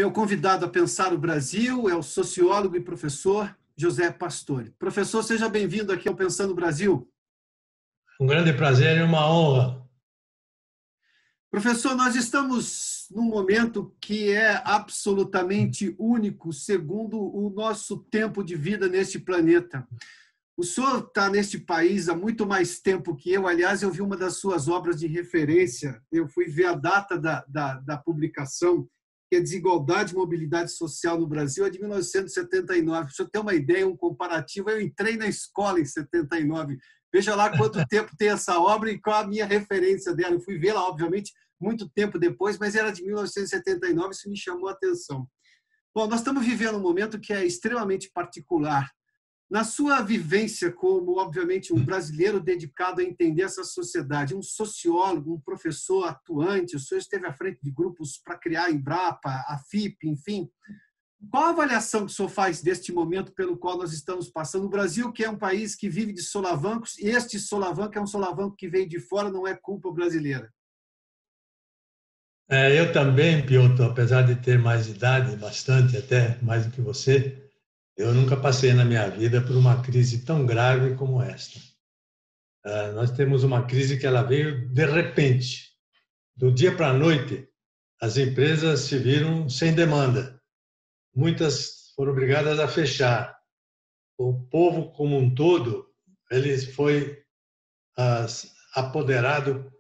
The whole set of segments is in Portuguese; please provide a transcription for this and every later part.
Meu convidado a pensar o Brasil é o sociólogo e professor José Pastore. Professor, seja bem-vindo aqui ao Pensando o Brasil. Um grande prazer e uma honra. Professor, nós estamos num momento que é absolutamente único, segundo o nosso tempo de vida neste planeta. O senhor está neste país há muito mais tempo que eu. Aliás, eu vi uma das suas obras de referência. Eu fui ver a data da publicação, que é Desigualdade e Mobilidade Social no Brasil, é de 1979. Para o senhor ter uma ideia, um comparativo, eu entrei na escola em 79. Veja lá quanto tempo tem essa obra e qual a minha referência dela. Eu fui vê-la, obviamente, muito tempo depois, mas era de 1979, isso me chamou a atenção. Bom, nós estamos vivendo um momento que é extremamente particular. Na sua vivência como, obviamente, um brasileiro dedicado a entender essa sociedade, um sociólogo, um professor atuante, o senhor esteve à frente de grupos para criar a Embrapa, a FIP, enfim. Qual a avaliação que o senhor faz deste momento pelo qual nós estamos passando? O Brasil, que é um país que vive de solavancos, e este solavanco é um solavanco que vem de fora, não é culpa brasileira. Eu também, Piotr, apesar de ter mais idade, bastante até, mais do que você, eu nunca passei na minha vida por uma crise tão grave como esta. Nós temos uma crise que ela veio de repente. Do dia para a noite, as empresas se viram sem demanda. Muitas foram obrigadas a fechar. O povo como um todo, ele foi apoderado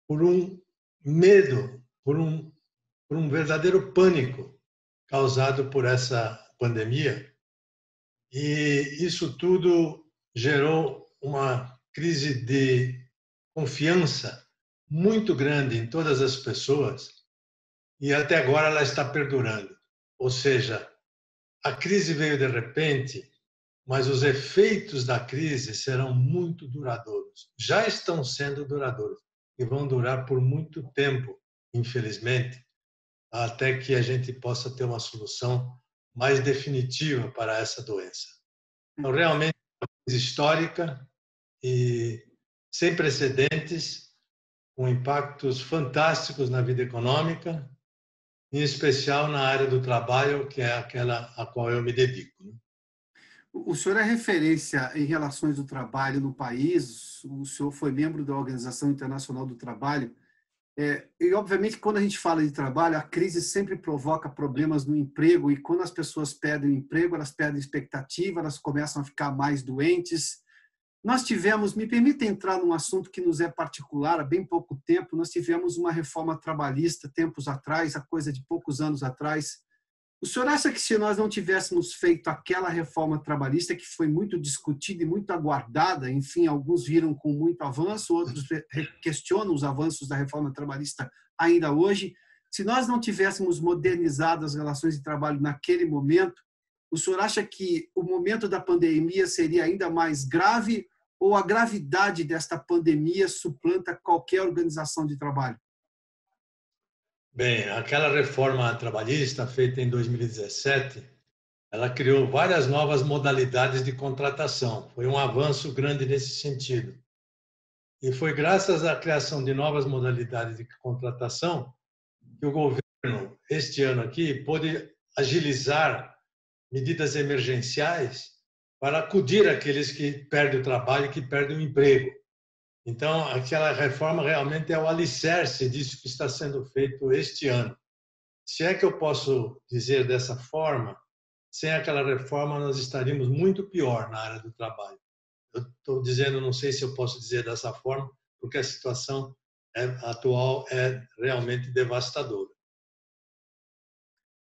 por um medo, por um verdadeiro pânico causado por essa pandemia. E isso tudo gerou uma crise de confiança muito grande em todas as pessoas e até agora ela está perdurando. Ou seja, a crise veio de repente, mas os efeitos da crise serão muito duradouros. Já estão sendo duradouros e vão durar por muito tempo, infelizmente, até que a gente possa ter uma solução mais definitiva para essa doença. Então, realmente, é uma crise histórica e sem precedentes, com impactos fantásticos na vida econômica, em especial na área do trabalho, que é aquela a qual eu me dedico. O senhor é referência em relações do trabalho no país, o senhor foi membro da Organização Internacional do Trabalho, e obviamente quando a gente fala de trabalho, a crise sempre provoca problemas no emprego, e quando as pessoas perdem o emprego, elas perdem expectativa, elas começam a ficar mais doentes. Nós tivemos, me permita entrar num assunto que nos é particular, há bem pouco tempo, nós tivemos uma reforma trabalhista tempos atrás, há coisa de poucos anos atrás. O senhor acha que se nós não tivéssemos feito aquela reforma trabalhista que foi muito discutida e muito aguardada, enfim, alguns viram com muito avanço, outros questionam os avanços da reforma trabalhista ainda hoje, se nós não tivéssemos modernizado as relações de trabalho naquele momento, o senhor acha que o momento da pandemia seria ainda mais grave ou a gravidade desta pandemia suplanta qualquer organização de trabalho? Bem, aquela reforma trabalhista feita em 2017, ela criou várias novas modalidades de contratação. Foi um avanço grande nesse sentido. E foi graças à criação de novas modalidades de contratação que o governo, este ano aqui, pôde agilizar medidas emergenciais para acudir aqueles que perdem o trabalho e que perdem o emprego. Então, aquela reforma realmente é o alicerce disso que está sendo feito este ano. Se é que eu posso dizer dessa forma, sem aquela reforma nós estaríamos muito pior na área do trabalho. Eu estou dizendo, não sei se eu posso dizer dessa forma, porque a situação atual é realmente devastadora.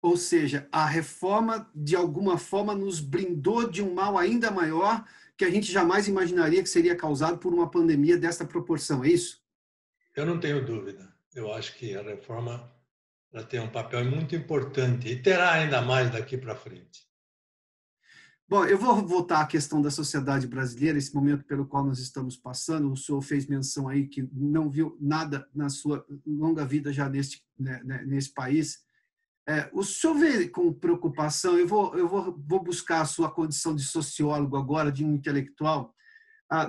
Ou seja, a reforma, de alguma forma, nos blindou de um mal ainda maior que a gente jamais imaginaria que seria causado por uma pandemia dessa proporção, é isso? Eu não tenho dúvida. Eu acho que a reforma ela tem um papel muito importante e terá ainda mais daqui para frente. Bom, eu vou voltar à questão da sociedade brasileira, esse momento pelo qual nós estamos passando. O senhor fez menção aí que não viu nada na sua longa vida já nesse país. O senhor vê com preocupação, vou buscar a sua condição de sociólogo agora, de um intelectual.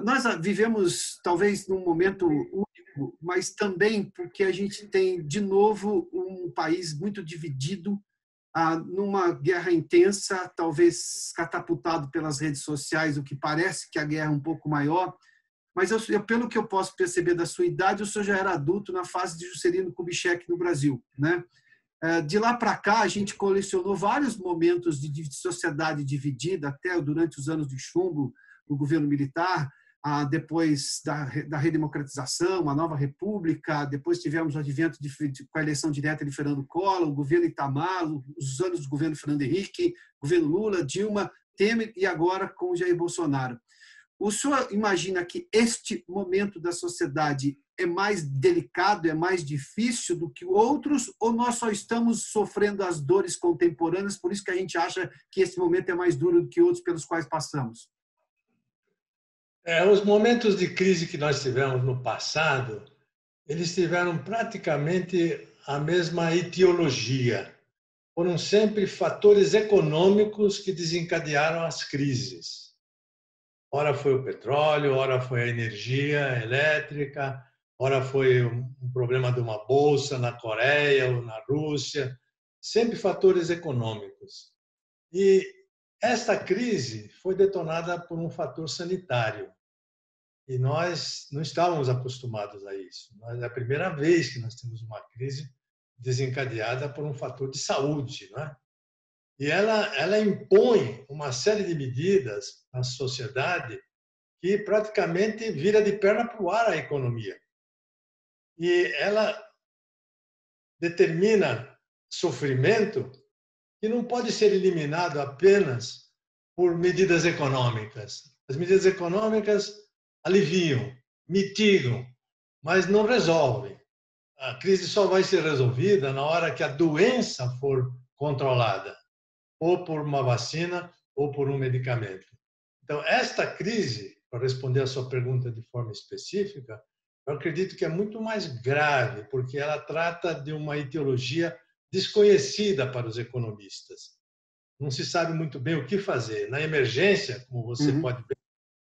Nós vivemos talvez num momento único, mas também porque a gente tem, de novo, um país muito dividido, numa guerra intensa, talvez catapultado pelas redes sociais, o que parece que a guerra é um pouco maior. Mas, pelo que eu posso perceber da sua idade, o senhor já era adulto na fase de Juscelino Kubitschek no Brasil, né? De lá para cá, a gente colecionou vários momentos de sociedade dividida, até durante os anos de chumbo do governo militar, depois da redemocratização, a nova república, depois tivemos o advento com a eleição direta de Fernando Collor, o governo Itamar, os anos do governo Fernando Henrique, governo Lula, Dilma, Temer e agora com o Jair Bolsonaro. O senhor imagina que este momento da sociedade é mais delicado, é mais difícil do que outros, ou nós só estamos sofrendo as dores contemporâneas, por isso que a gente acha que esse momento é mais duro do que outros pelos quais passamos? Os momentos de crise que nós tivemos no passado, eles tiveram praticamente a mesma etiologia. Foram sempre fatores econômicos que desencadearam as crises. Ora foi o petróleo, ora foi a energia elétrica, ora foi um problema de uma bolsa na Coreia ou na Rússia, sempre fatores econômicos. E esta crise foi detonada por um fator sanitário. E nós não estávamos acostumados a isso. É a primeira vez que nós temos uma crise desencadeada por um fator de saúde, não é? E ela impõe uma série de medidas na sociedade que praticamente vira de perna para o ar a economia. E ela determina sofrimento que não pode ser eliminado apenas por medidas econômicas. As medidas econômicas aliviam, mitigam, mas não resolvem. A crise só vai ser resolvida na hora que a doença for controlada, ou por uma vacina ou por um medicamento. Então, esta crise, para responder a sua pergunta de forma específica, eu acredito que é muito mais grave, porque ela trata de uma etiologia desconhecida para os economistas. Não se sabe muito bem o que fazer. Na emergência, como você pode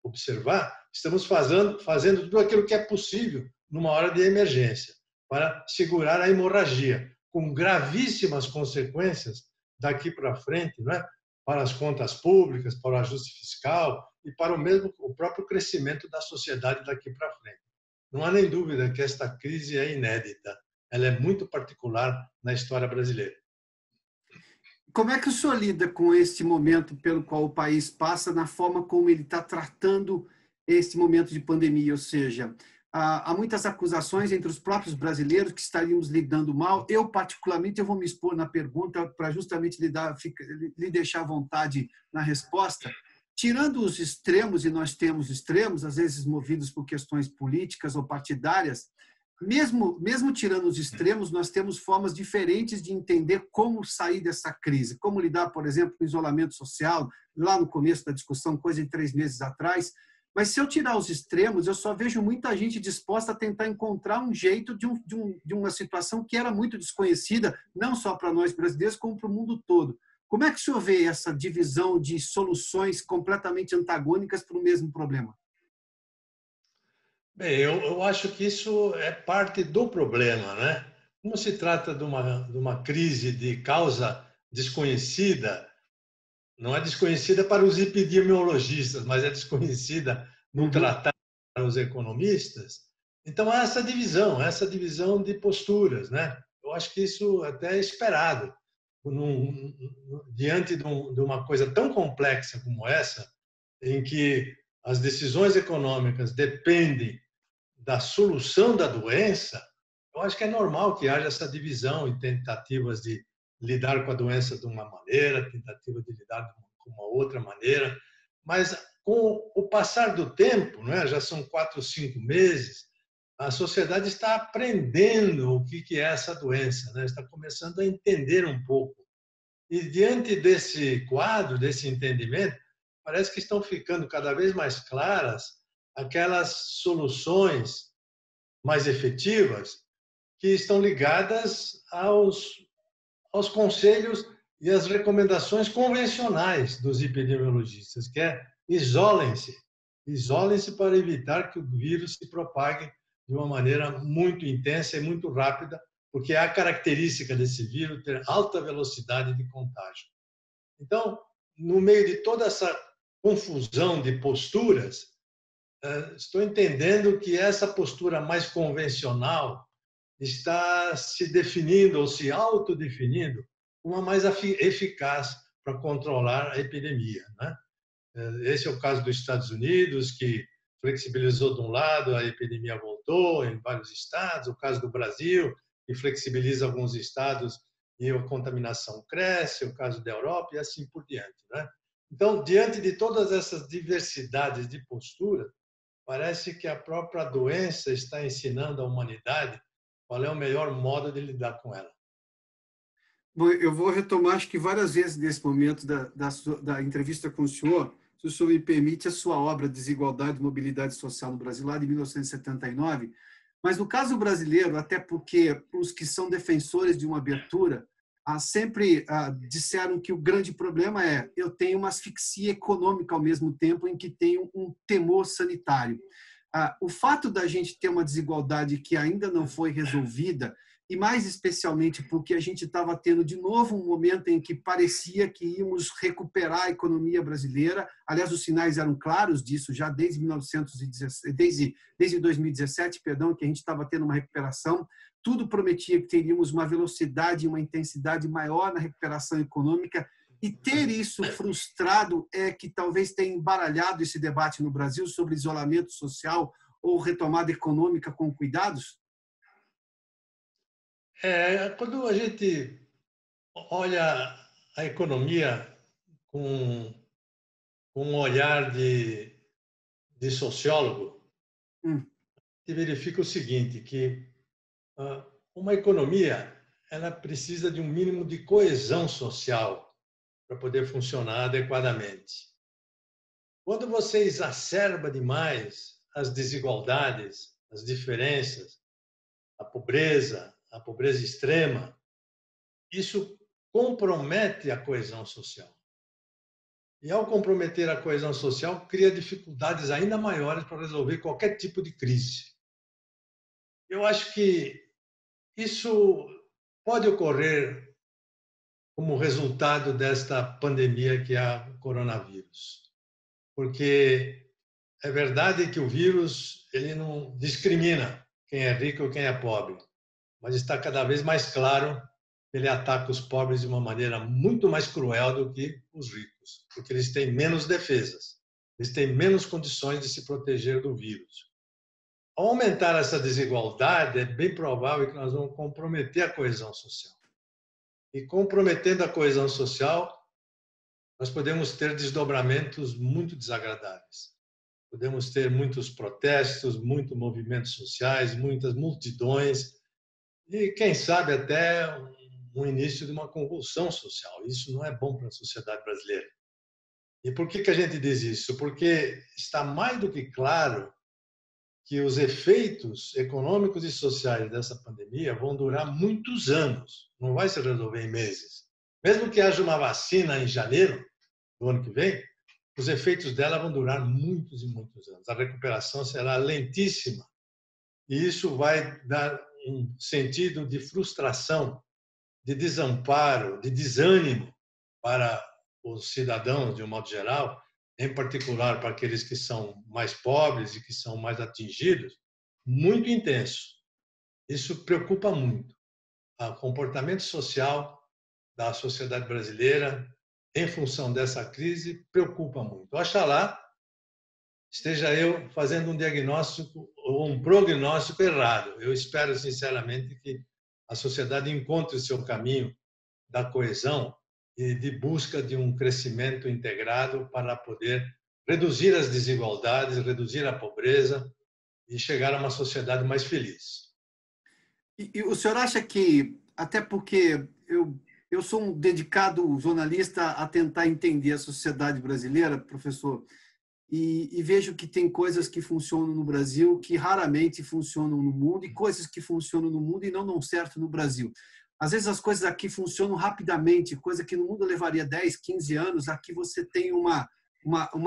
observar, estamos fazendo tudo aquilo que é possível numa hora de emergência, para segurar a hemorragia, com gravíssimas consequências daqui para frente, não é? Para as contas públicas, para o ajuste fiscal e para o próprio crescimento da sociedade daqui para frente. Não há nem dúvida que esta crise é inédita. Ela é muito particular na história brasileira. Como é que o senhor lida com esse momento pelo qual o país passa, na forma como ele está tratando esse momento de pandemia? Ou seja, há muitas acusações entre os próprios brasileiros que estaríamos lidando mal. Eu, particularmente, eu vou me expor na pergunta para justamente lhe deixar à vontade na resposta. Tirando os extremos, e nós temos extremos, às vezes movidos por questões políticas ou partidárias, mesmo tirando os extremos, nós temos formas diferentes de entender como sair dessa crise, como lidar, por exemplo, com o isolamento social, lá no começo da discussão, coisa de 3 meses atrás. Mas se eu tirar os extremos, eu só vejo muita gente disposta a tentar encontrar um jeito de uma situação que era muito desconhecida, não só para nós brasileiros, como para o mundo todo. Como é que o senhor vê essa divisão de soluções completamente antagônicas para o mesmo problema? Bem, eu acho que isso é parte do problema, né? Como se trata de uma crise de causa desconhecida, não é desconhecida para os epidemiologistas, mas é desconhecida no tratado para os economistas. Então, há essa divisão de posturas, né? Eu acho que isso até é esperado. Diante de uma coisa tão complexa como essa, em que as decisões econômicas dependem da solução da doença, eu acho que é normal que haja essa divisão e tentativas de lidar com a doença de uma maneira, tentativa de lidar com uma outra maneira, mas com o passar do tempo, não é? Já são 4, 5 meses, a sociedade está aprendendo o que é essa doença, né? Está começando a entender um pouco. E diante desse quadro, desse entendimento, parece que estão ficando cada vez mais claras aquelas soluções mais efetivas que estão ligadas aos conselhos e às recomendações convencionais dos epidemiologistas, que é isolem-se para evitar que o vírus se propague de uma maneira muito intensa e muito rápida porque é a característica desse vírus ter alta velocidade de contágio. Então, no meio de toda essa confusão de posturas, estou entendendo que essa postura mais convencional está se definindo ou se autodefinindo uma mais eficaz para controlar a epidemia, né? Esse é o caso dos Estados Unidos, que flexibilizou de um lado, a epidemia voltou em vários estados. O caso do Brasil, que flexibiliza alguns estados e a contaminação cresce. O caso da Europa e assim por diante, né? Então, diante de todas essas diversidades de postura, parece que a própria doença está ensinando à humanidade qual é o melhor modo de lidar com ela. Bom, eu vou retomar, acho que várias vezes nesse momento da entrevista com o senhor, se o senhor me permite, a sua obra Desigualdade e Mobilidade Social no Brasil, lá de 1979. Mas no caso brasileiro, até porque os que são defensores de uma abertura sempre disseram que o grande problema é eu tenho uma asfixia econômica ao mesmo tempo em que tenho um temor sanitário. O fato da gente ter uma desigualdade que ainda não foi resolvida, e mais especialmente porque a gente estava tendo de novo um momento em que parecia que íamos recuperar a economia brasileira. Aliás, os sinais eram claros disso já desde 2017, perdão, que a gente estava tendo uma recuperação. Tudo prometia que teríamos uma velocidade e uma intensidade maior na recuperação econômica, e ter isso frustrado é que talvez tenha embaralhado esse debate no Brasil sobre isolamento social ou retomada econômica com cuidados. Quando a gente olha a economia com um olhar de sociólogo, se verifica o seguinte, que uma economia ela precisa de um mínimo de coesão social para poder funcionar adequadamente. Quando você exacerba demais as desigualdades, as diferenças, a pobreza extrema, isso compromete a coesão social. E, ao comprometer a coesão social, cria dificuldades ainda maiores para resolver qualquer tipo de crise. Eu acho que isso pode ocorrer como resultado desta pandemia que é o coronavírus. Porque é verdade que o vírus ele não discrimina quem é rico ou quem é pobre, mas está cada vez mais claro que ele ataca os pobres de uma maneira muito mais cruel do que os ricos, porque eles têm menos defesas, eles têm menos condições de se proteger do vírus. Ao aumentar essa desigualdade, é bem provável que nós vamos comprometer a coesão social. E comprometendo a coesão social, nós podemos ter desdobramentos muito desagradávees. Podemos ter muitos protestos, muitos movimentos sociais, muitas multidões e, quem sabe, até um início de uma convulsão social. Isso não é bom para a sociedade brasileira. E por que a gente diz isso? Porque está mais do que claro que os efeitos econômicos e sociais dessa pandemia vão durar muitos anos, não vai se resolver em meses. Mesmo que haja uma vacina em janeiro do ano que vem, os efeitos dela vão durar muitos e muitos anos. A recuperação será lentíssima e isso vai dar um sentido de frustração, de desamparo, de desânimo para os cidadãos, de um modo geral, em particular para aqueles que são mais pobres e que são mais atingidos, muito intenso. Isso preocupa muito. O comportamento social da sociedade brasileira, em função dessa crise, preocupa muito. Oxalá esteja eu fazendo um diagnóstico ou um prognóstico errado. Eu espero, sinceramente, que a sociedade encontre o seu caminho da coesão e de busca de um crescimento integrado para poder reduzir as desigualdades, reduzir a pobreza e chegar a uma sociedade mais feliz. E o senhor acha que, até porque eu sou um dedicado jornalista a tentar entender a sociedade brasileira, professor, e vejo que tem coisas que funcionam no Brasil que raramente funcionam no mundo e coisas que funcionam no mundo e não dão certo no Brasil. Às vezes as coisas aqui funcionam rapidamente, coisa que no mundo levaria 10, 15 anos, aqui você tem uma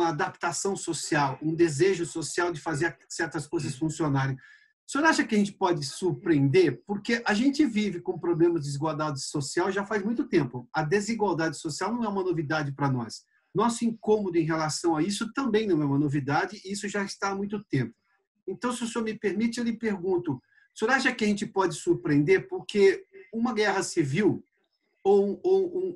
adaptação social, um desejo social de fazer certas coisas funcionarem. O senhor acha que a gente pode surpreender? Porque a gente vive com problemas de desigualdade social já faz muito tempo. A desigualdade social não é uma novidade para nós. Nosso incômodo em relação a isso também não é uma novidade, e isso já está há muito tempo. Então, se o senhor me permite, eu lhe pergunto, o senhor acha que a gente pode surpreender porque uma guerra civil ou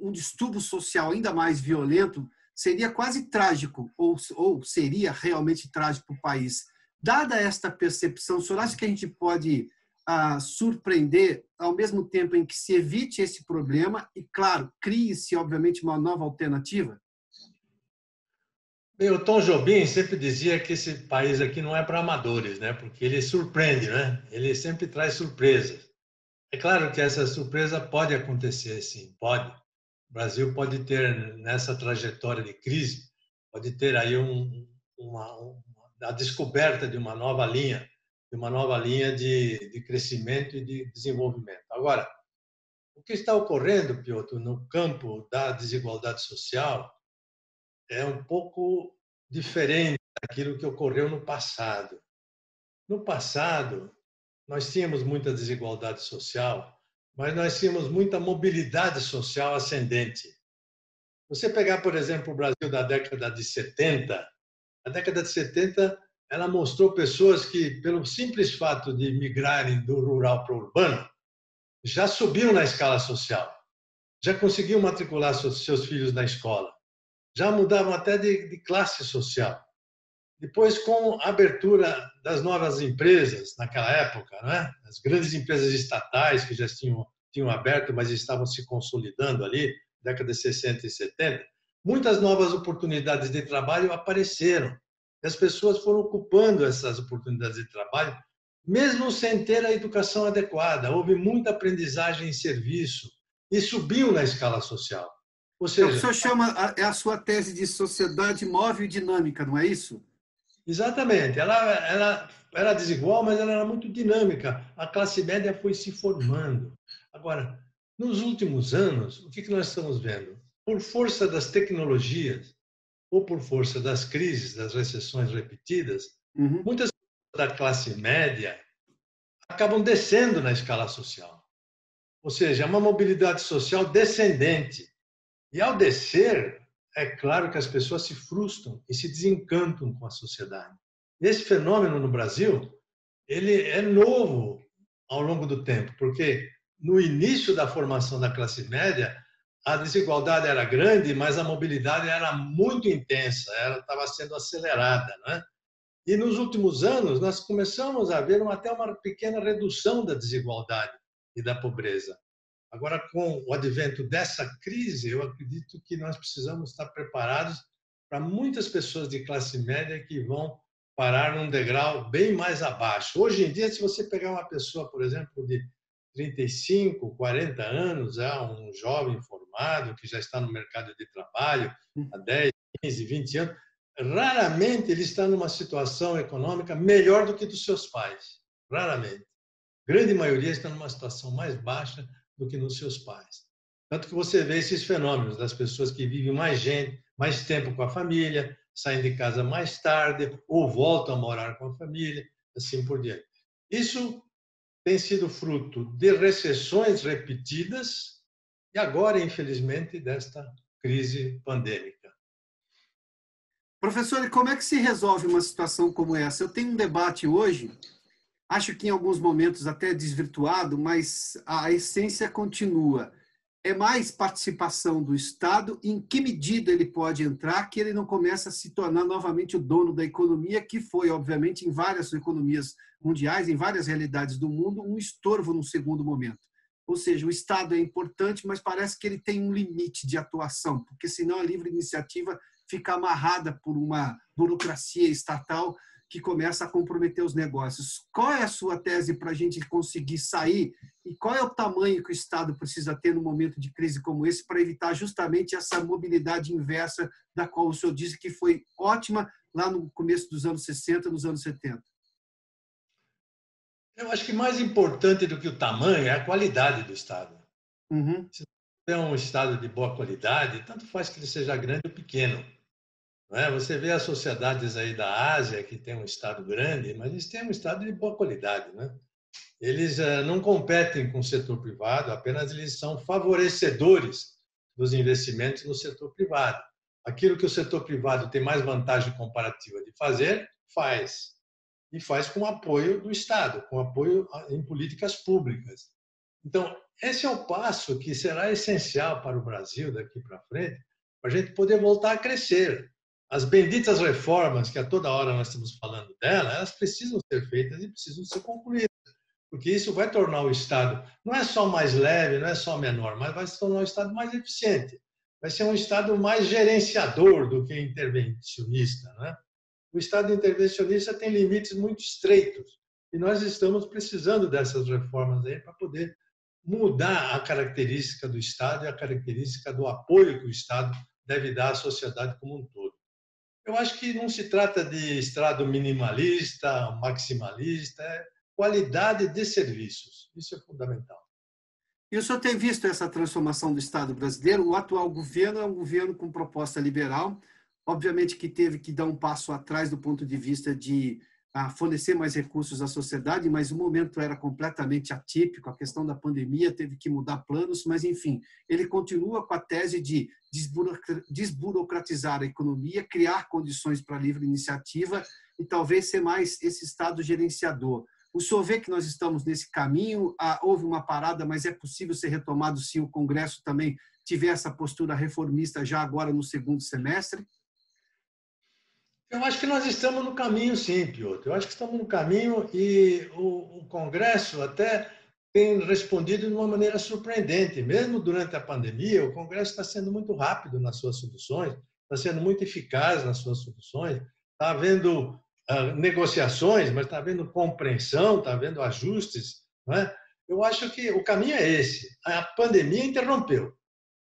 um distúrbio social ainda mais violento seria quase trágico, ou seria realmente trágico para o país? Dada esta percepção, o senhor acha que a gente pode surpreender ao mesmo tempo em que se evite esse problema e, claro, crie-se, obviamente, uma nova alternativa? Bem, o Tom Jobim sempre dizia que esse país aqui não é para amadores, né? Porque ele surpreende, né? Ele sempre traz surpresas. É claro que essa surpresa pode acontecer, sim, pode. O Brasil pode ter, nessa trajetória de crise, pode ter aí a descoberta de uma nova linha de crescimento e de desenvolvimento. Agora, o que está ocorrendo, Piotr, no campo da desigualdade social é um pouco diferente daquilo que ocorreu no passado. No passado, nós tínhamos muita desigualdade social, mas nós tínhamos muita mobilidade social ascendente. Você pegar, por exemplo, o Brasil da década de 70, a década de 70 ela mostrou pessoas que, pelo simples fato de migrarem do rural para o urbano, já subiam na escala social, já conseguiam matricular seus filhos na escola, já mudavam até de classe social. Depois, com a abertura das novas empresas, naquela época, né? As grandes empresas estatais que já tinham aberto, mas estavam se consolidando ali, década de 60 e 70, muitas novas oportunidades de trabalho apareceram. E as pessoas foram ocupando essas oportunidades de trabalho, mesmo sem ter a educação adequada. Houve muita aprendizagem em serviço e subiu na escala social. Ou É o que o seja, senhor chama, é a sua tese de sociedade móvel e dinâmica, não é isso? exatamente. Ela era desigual, mas ela era muito dinâmica. A classe média foi se formando. Agora, nos últimos anos, o que nós estamos vendo? Por força das tecnologias ou por força das crises, das recessões repetidas, Uhum. muitas pessoas da classe média acabam descendo na escala social. Ou seja, é uma mobilidade social descendente. E ao descer, é claro que as pessoas se frustram e se desencantam com a sociedade. Esse fenômeno no Brasil, ele é novo ao longo do tempo, porque no início da formação da classe média, a desigualdade era grande, mas a mobilidade era muito intensa, ela estava sendo acelerada, né? E nos últimos anos, nós começamos a ver até uma pequena redução da desigualdade e da pobreza. Agora, com o advento dessa crise, eu acredito que nós precisamos estar preparados para muitas pessoas de classe média que vão parar num degrau bem mais abaixo. Hoje em dia, se você pegar uma pessoa, por exemplo, de 35, 40 anos, um jovem formado que já está no mercado de trabalho há 10, 15, 20 anos, raramente ele está numa situação econômica melhor do que dos seus pais. Raramente. A grande maioria está numa situação mais baixa do que nos seus pais. Tanto que você vê esses fenômenos das pessoas que vivem mais tempo com a família, saem de casa mais tarde ou voltam a morar com a família, assim por diante. Isso tem sido fruto de recessões repetidas e agora, infelizmente, desta crise pandêmica. Professor, e como é que se resolve uma situação como essa? Eu tenho um debate hoje, acho que em alguns momentos até desvirtuado, mas a essência continua. É mais participação do Estado, em que medida ele pode entrar, que ele não começa a se tornar novamente o dono da economia, que foi, obviamente, em várias economias mundiais, em várias realidades do mundo, um estorvo num segundo momento. Ou seja, o Estado é importante, mas parece que ele tem um limite de atuação, porque senão a livre iniciativa fica amarrada por uma burocracia estatal que começa a comprometer os negócios. Qual é a sua tese para a gente conseguir sair e qual é o tamanho que o Estado precisa ter num momento de crise como esse para evitar justamente essa mobilidade inversa da qual o senhor disse que foi ótima lá no começo dos anos 60, nos anos 70? Eu acho que mais importante do que o tamanho é a qualidade do Estado. Uhum. Se é um Estado de boa qualidade, tanto faz que ele seja grande ou pequeno. não é? Você vê as sociedades aí da Ásia, que tem um Estado grande, mas eles têm um Estado de boa qualidade, né? Eles não competem com o setor privado, apenas eles são favorecedores dos investimentos no setor privado. Aquilo que o setor privado tem mais vantagem comparativa de fazer, faz. E faz com apoio do Estado, com apoio em políticas públicas. Então, esse é o passo que será essencial para o Brasil daqui para frente, para a gente poder voltar a crescer. As benditas reformas, que a toda hora nós estamos falando dela, elas precisam ser feitas e precisam ser concluídas, porque isso vai tornar o Estado não é só mais leve, não é só menor, mas vai se tornar um Estado mais eficiente. Vai ser um Estado mais gerenciador do que intervencionista, né? O Estado intervencionista tem limites muito estreitos e nós estamos precisando dessas reformas aí para poder mudar a característica do Estado e a característica do apoio que o Estado deve dar à sociedade como um todo. Eu acho que não se trata de Estado minimalista, maximalista, é qualidade de serviços. Isso é fundamental. E o senhor tem visto essa transformação do Estado brasileiro? O atual governo é um governo com proposta liberal, obviamente que teve que dar um passo atrás do ponto de vista de fornecer mais recursos à sociedade, mas o momento era completamente atípico, a questão da pandemia teve que mudar planos, mas enfim, ele continua com a tese de desburocratizar a economia, criar condições para a livre iniciativa e talvez ser mais esse Estado gerenciador. O senhor vê que nós estamos nesse caminho, houve uma parada, mas é possível ser retomado se o Congresso também tiver essa postura reformista já agora no segundo semestre? Eu acho que nós estamos no caminho, sim, Piotr. Eu acho que estamos no caminho e o Congresso até tem respondido de uma maneira surpreendente. Mesmo durante a pandemia, o Congresso está sendo muito rápido nas suas soluções, está sendo muito eficaz nas suas soluções, está havendo negociações, mas está havendo compreensão, está havendo ajustes. Não é? Eu acho que o caminho é esse. A pandemia interrompeu,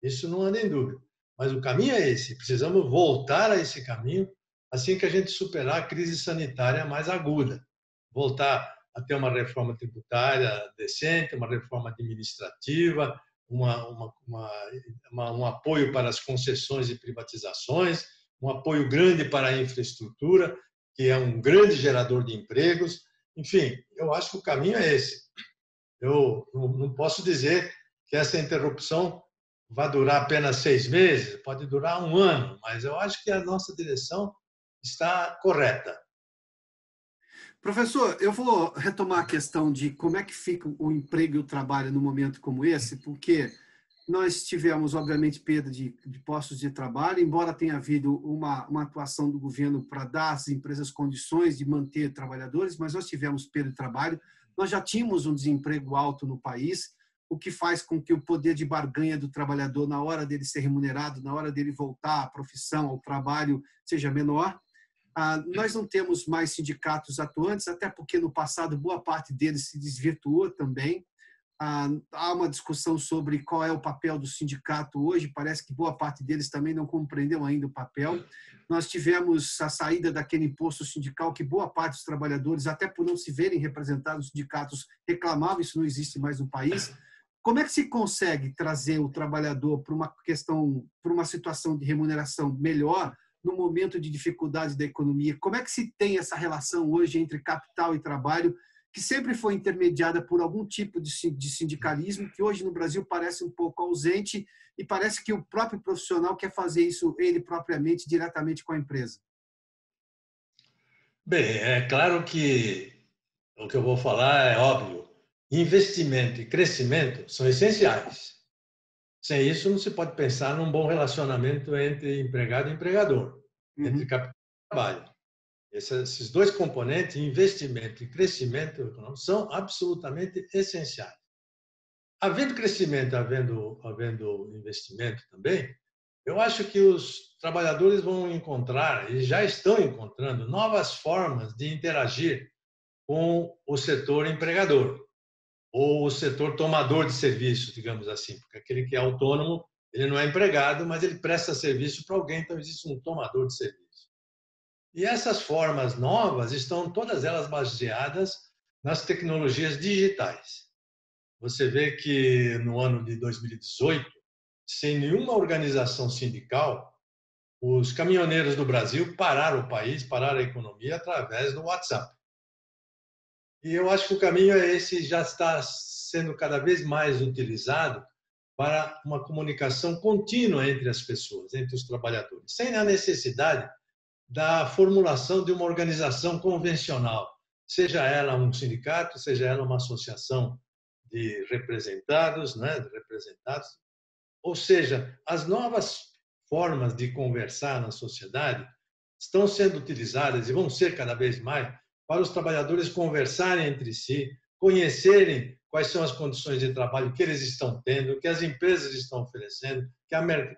isso não anda em dúvida. Mas o caminho é esse. Precisamos voltar a esse caminho assim que a gente superar a crise sanitária mais aguda. Voltar a ter uma reforma tributária decente, uma reforma administrativa, um apoio para as concessões e privatizações, um apoio grande para a infraestrutura, que é um grande gerador de empregos. Enfim, eu acho que o caminho é esse. Eu não posso dizer que essa interrupção vai durar apenas 6 meses, pode durar um ano, mas eu acho que a nossa direção está correta. Professor, eu vou retomar a questão de como é que fica o emprego e o trabalho num momento como esse, porque nós tivemos, obviamente, perda de postos de trabalho, embora tenha havido uma atuação do governo para dar às empresas condições de manter trabalhadores, mas nós tivemos perda de trabalho, nós já tínhamos um desemprego alto no país, o que faz com que o poder de barganha do trabalhador na hora dele ser remunerado, na hora dele voltar à profissão, ao trabalho, seja menor. Nós não temos mais sindicatos atuantes, até porque no passado boa parte deles se desvirtuou também. Há uma discussão sobre qual é o papel do sindicato hoje, parece que boa parte deles também não compreendeu ainda o papel. Nós tivemos a saída daquele imposto sindical que boa parte dos trabalhadores, até por não se verem representados nos sindicatos, reclamavam, isso não existe mais no país. Como é que se consegue trazer o trabalhador para uma questão, para uma situação de remuneração melhor no momento de dificuldade da economia? Como é que se tem essa relação hoje entre capital e trabalho, que sempre foi intermediada por algum tipo de sindicalismo, que hoje no Brasil parece um pouco ausente e parece que o próprio profissional quer fazer isso ele propriamente, diretamente com a empresa? Bem, é claro que o que eu vou falar é óbvio. Investimento e crescimento são essenciais. Sem isso, não se pode pensar num bom relacionamento entre empregado e empregador, entre Uhum. capital e trabalho. Esses dois componentes, investimento e crescimento econômico, são absolutamente essenciais. Havendo crescimento, havendo investimento também, eu acho que os trabalhadores vão encontrar, e já estão encontrando, novas formas de interagir com o setor empregador, ou o setor tomador de serviço, digamos assim, porque aquele que é autônomo, ele não é empregado, mas ele presta serviço para alguém, então existe um tomador de serviço. E essas formas novas estão todas elas baseadas nas tecnologias digitais. Você vê que no ano de 2018, sem nenhuma organização sindical, os caminhoneiros do Brasil pararam o país, pararam a economia através do WhatsApp. E eu acho que o caminho é esse, já está sendo cada vez mais utilizado para uma comunicação contínua entre as pessoas, entre os trabalhadores, sem a necessidade da formulação de uma organização convencional, seja ela um sindicato, seja ela uma associação de representados, né, de representados, ou seja, as novas formas de conversar na sociedade estão sendo utilizadas e vão ser cada vez mais para os trabalhadores conversarem entre si, conhecerem quais são as condições de trabalho que eles estão tendo, que as empresas estão oferecendo,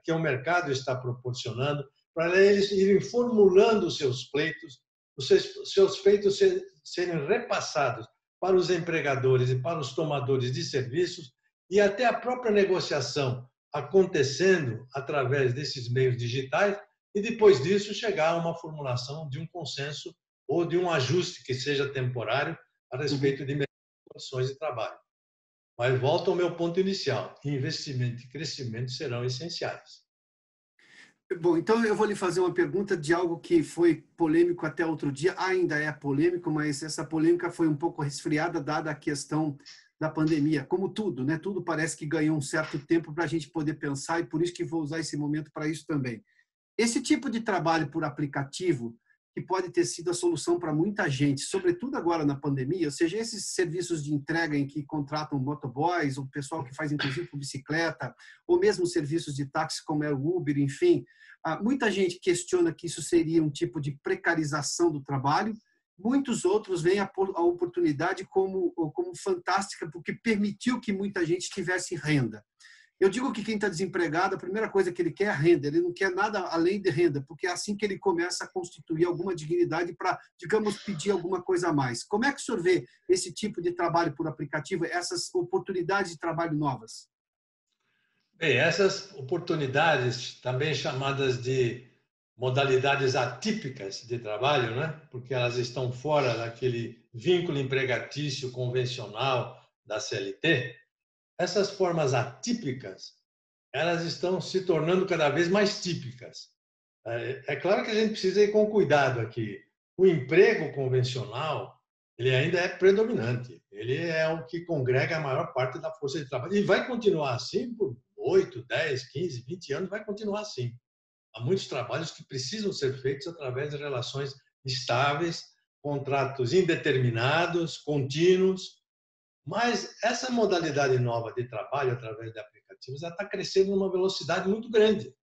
que o mercado está proporcionando, para eles irem formulando os seus pleitos, os seus feitos serem repassados para os empregadores e para os tomadores de serviços e até a própria negociação acontecendo através desses meios digitais e depois disso chegar a uma formulação de um consenso ou de um ajuste que seja temporário a respeito de condições de trabalho. Mas volto ao meu ponto inicial, investimento e crescimento serão essenciais. Bom, então eu vou lhe fazer uma pergunta de algo que foi polêmico até outro dia, ainda é polêmico, mas essa polêmica foi um pouco resfriada dada a questão da pandemia. Como tudo, né? Tudo parece que ganhou um certo tempo para a gente poder pensar e por isso que vou usar esse momento para isso também. Esse tipo de trabalho por aplicativo, que pode ter sido a solução para muita gente, sobretudo agora na pandemia, ou seja, esses serviços de entrega em que contratam motoboys, o pessoal que faz inclusive por bicicleta, ou mesmo serviços de táxi como é o Uber, enfim, muita gente questiona que isso seria um tipo de precarização do trabalho, muitos outros veem a oportunidade como fantástica, porque permitiu que muita gente tivesse renda. Eu digo que quem está desempregado, a primeira coisa que ele quer é a renda, ele não quer nada além de renda, porque é assim que ele começa a constituir alguma dignidade para, digamos, pedir alguma coisa a mais. Como é que o senhor vê esse tipo de trabalho por aplicativo, essas oportunidades de trabalho novas? Bem, essas oportunidades, também chamadas de modalidades atípicas de trabalho, né? Porque elas estão fora daquele vínculo empregatício convencional da CLT, essas formas atípicas, elas estão se tornando cada vez mais típicas. É claro que a gente precisa ir com cuidado aqui. O emprego convencional, ele ainda é predominante. Ele é o que congrega a maior parte da força de trabalho. E vai continuar assim por 8, 10, 15, 20 anos, vai continuar assim. Há muitos trabalhos que precisam ser feitos através de relações estáveis, contratos indeterminados, contínuos, mas essa modalidade nova de trabalho através de aplicativos está crescendo numa velocidade muito grande.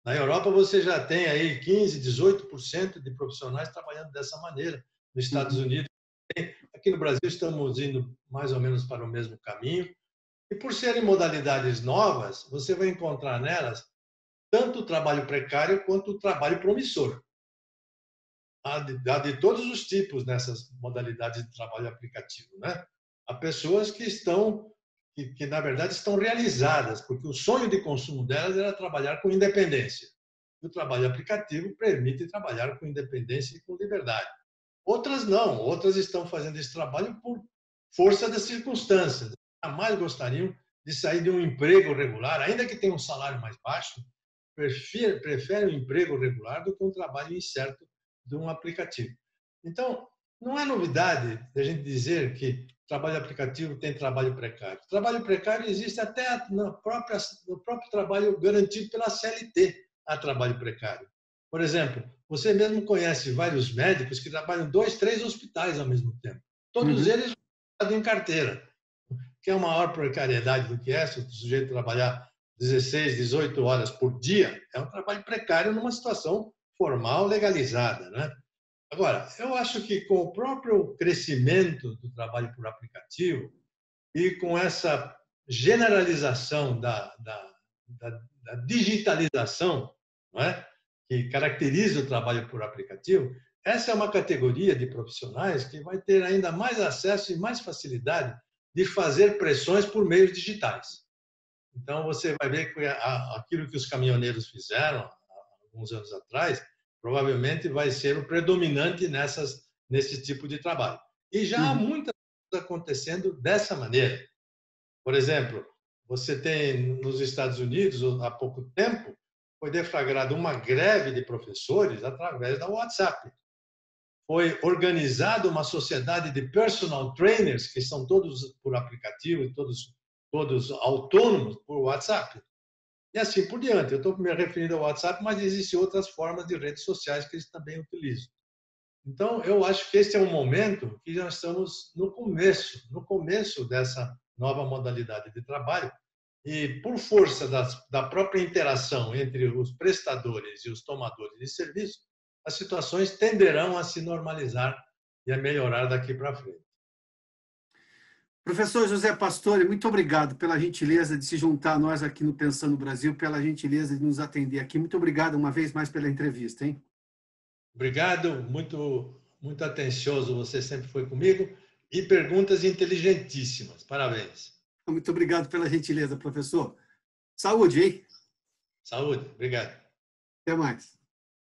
Na Europa você já tem aí 15, 18% de profissionais trabalhando dessa maneira. Nos Estados Unidos, aqui no Brasil estamos indo mais ou menos para o mesmo caminho. E por serem modalidades novas, você vai encontrar nelas tanto o trabalho precário quanto o trabalho promissor. Há de todos os tipos nessas modalidades de trabalho aplicativo, né? Há pessoas que estão, que na verdade estão realizadas, porque o sonho de consumo delas era trabalhar com independência. E o trabalho aplicativo permite trabalhar com independência e com liberdade. Outras não, outras estão fazendo esse trabalho por força das circunstâncias. Jamais gostariam de sair de um emprego regular, ainda que tenham um salário mais baixo, preferem um emprego regular do que um trabalho incerto de um aplicativo. Então, não é novidade a gente dizer que trabalho aplicativo tem trabalho precário. Trabalho precário existe até no próprio trabalho garantido pela CLT, há trabalho precário. Por exemplo, você mesmo conhece vários médicos que trabalham em 2, 3 hospitais ao mesmo tempo. Todos eles em carteira. Que é uma maior precariedade do que essa, o sujeito trabalhar 16, 18 horas por dia, é um trabalho precário numa situação formal legalizada, né? Agora, eu acho que com o próprio crescimento do trabalho por aplicativo e com essa generalização da digitalização, não é? Que caracteriza o trabalho por aplicativo, essa é uma categoria de profissionais que vai ter ainda mais acesso e mais facilidade de fazer pressões por meios digitais. Então, você vai ver que aquilo que os caminhoneiros fizeram há alguns anos atrás, provavelmente vai ser o predominante nesse tipo de trabalho. E já há muitas coisas acontecendo dessa maneira. Por exemplo, você tem nos Estados Unidos, há pouco tempo, foi deflagrada uma greve de professores através da WhatsApp. Foi organizada uma sociedade de personal trainers, que são todos por aplicativo, todos autônomos por WhatsApp. E assim por diante. Eu estou me referindo ao WhatsApp, mas existem outras formas de redes sociais que eles também utilizam. Então, eu acho que este é um momento que nós estamos no começo dessa nova modalidade de trabalho, e por força da própria interação entre os prestadores e os tomadores de serviço, as situações tenderão a se normalizar e a melhorar daqui para frente. Professor José Pastore, muito obrigado pela gentileza de se juntar a nós aqui no Pensando no Brasil, pela gentileza de nos atender aqui. Muito obrigado uma vez mais pela entrevista, hein? Obrigado, muito atencioso você sempre foi comigo, e perguntas inteligentíssimas. Parabéns. Muito obrigado pela gentileza, professor. Saúde, hein? Saúde, obrigado. Até mais.